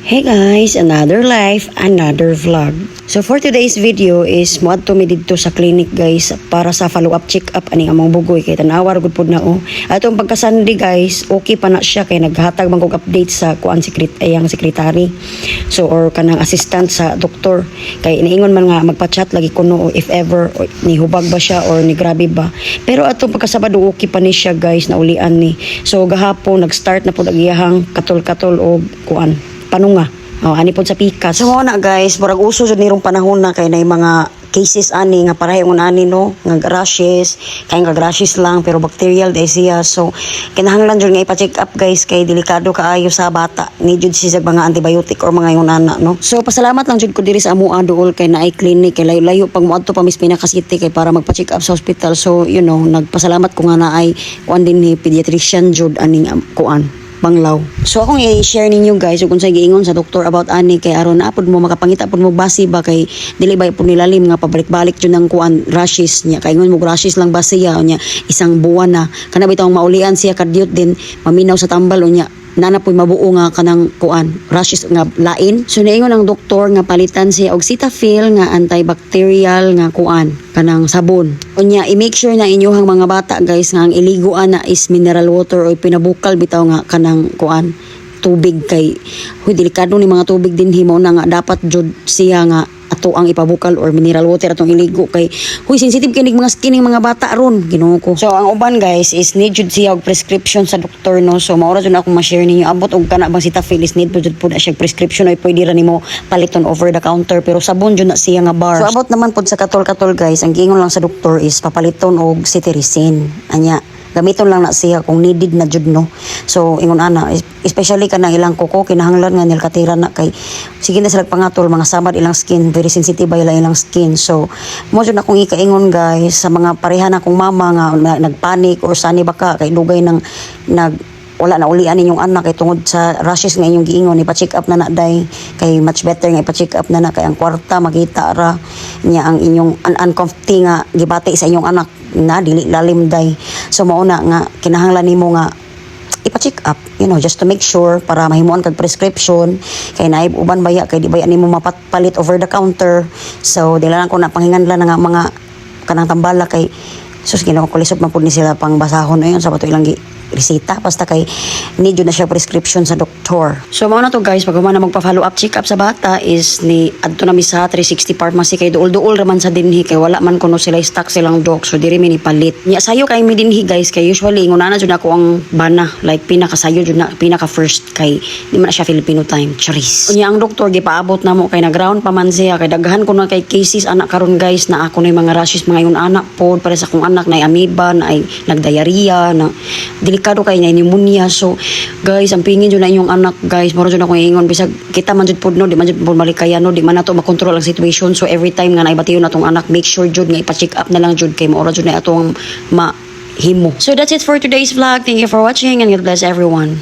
Hey guys, another life, another vlog. So for today's video is moadto mi didto sa clinic guys para sa follow-up check-up ani among bugoy kay tanawar gud pud na o. Atong pagka-Sunday guys, okay pa na siya kay naghatag man kog update sa kuan ayang secretary. So or kanang assistant sa doktor kay iniingon man nga magpa-chat lagi kuno if ever ni hubag ba siya or ni grabe ba. Pero atong pagka-Sabado okay pa ni siya guys, naulian ni. So gahapon nag-start na pud ang iyahang katol-katol o kuan panunga. Ani pod sa pikas. So na guys, murag uso jud nirong panahon na kay nay mga cases ani nga parehong ani no, nga rashes, kay nga rashes lang pero bacterial dai siya. So kinahanglan jud nga ipa-check up guys kay delikado kaayo sa bata. Ni jud siya mga antibiotic or mga yunana no. So pasalamat lang jud ko diri sa amoa duol kay naay clinic kay layo-layo pag moadto pa mis Pinaka City kay para magpa-check up sa hospital. So you know, nagpasalamat ko nga naay kuan din ni pediatrician jud aning kuan Banglaw. So akong i-share ninyo guys kung sa giingon sa doktor about ani kay aron na pud mo makapangita pud mo basi ba kay dili ba pud nilalim nga pabalik-balik jud nang kuan rashes niya kay ingon mo rashes lang ba siya nya isang buwan na kana bitong maulian siya kadyot din maminaw sa tambal nya nana po'y mabuo nga kanang kuan rashes nga lain. So niingon ang doktor nga palitan siya og Cetaphil nga antibacterial nga kuan kanang sabon. Unya i-make sure na inyohang mga bata guys nga ang iliguan na is mineral water o pinabukal bitaw nga kanang kuan tubig kay delikado ni mga tubig din himo na nga dapat jud siya nga ato ang ipabukal or mineral water atong iligo kay sensitive kinig mga skin ng mga bata ron Ginoo ko. So ang uban guys is need jud siya og prescription sa doktor no. So maura jud ako ma-share ninyo abot og kana bang Cetaphil is need jud pud siya prescription ay pwede ra nimo paliton over the counter pero sabon jud na siya nga bar. So abot naman pud sa katol-katol guys ang giingon lang sa doktor is papaliton og cetirizine anya gamiton lang na siya kung needed na jud no. So ingon ana especially kanang ilang kuko kinahanglan nga nilkatira na kay sige na sila pangatol mga samad ilang skin very sensitive ba ilang skin. So mo jud akong ikaingon guys sa mga pareha na kong mama nga nagpanic or sani baka kay dugay nang wala na ulian ninyong anak kay tungod sa rashes nga inyong giingon ipa-check up na na day kay much better nga ipa-check up na na kay ang kwarta makita ra niya ang inyong uncomfy nga gibati sa inyong anak na dili lalim day. So mao na nga kinahanglan nimo nga ipa-check up just to make sure para mahimuan kag prescription kay naay uban baya kay di baya nimo mapapalit over the counter. So dili lang ko na panghinganlan nga mga kanang tambala kay sus ginakulisod man pud ni sila pang basahon ayon sa bato ilang resita basta kay need na siya prescription sa doktor. So mao na to guys pag humana magpa-follow up check up sa bata is ni adto na mi sa 360 pharmacy kay duol-duol raman sa dinhi kay wala man kuno sila stock silang dok so diri mi ni palit. Nya sayo kay mi dinhi guys kay usually inguna na jud ako ang bana like pinaka sayo jud na pinaka first kay di man na siya Filipino time charis. Unya ang doktor gipaabot na mo kay nag-round pa man siya kay daghan ko na kay cases anak karon guys na ako na mga rashes mga yun anak pod para sa akong anak na amoeba na ay nagdiarrhea na delikado kay na pneumonia. So guys ang pingin jud na inyong anak guys moro jud ako ingon bisag kita man jud pud no di man jud pud malikayan no di man nato makontrol ang situation. So every time nga naibatiyon natong anak make sure jud nga ipa-check up na lang jud kay maura jud na atong mahimo. So that's it for today's vlog. Thank you for watching and God bless everyone.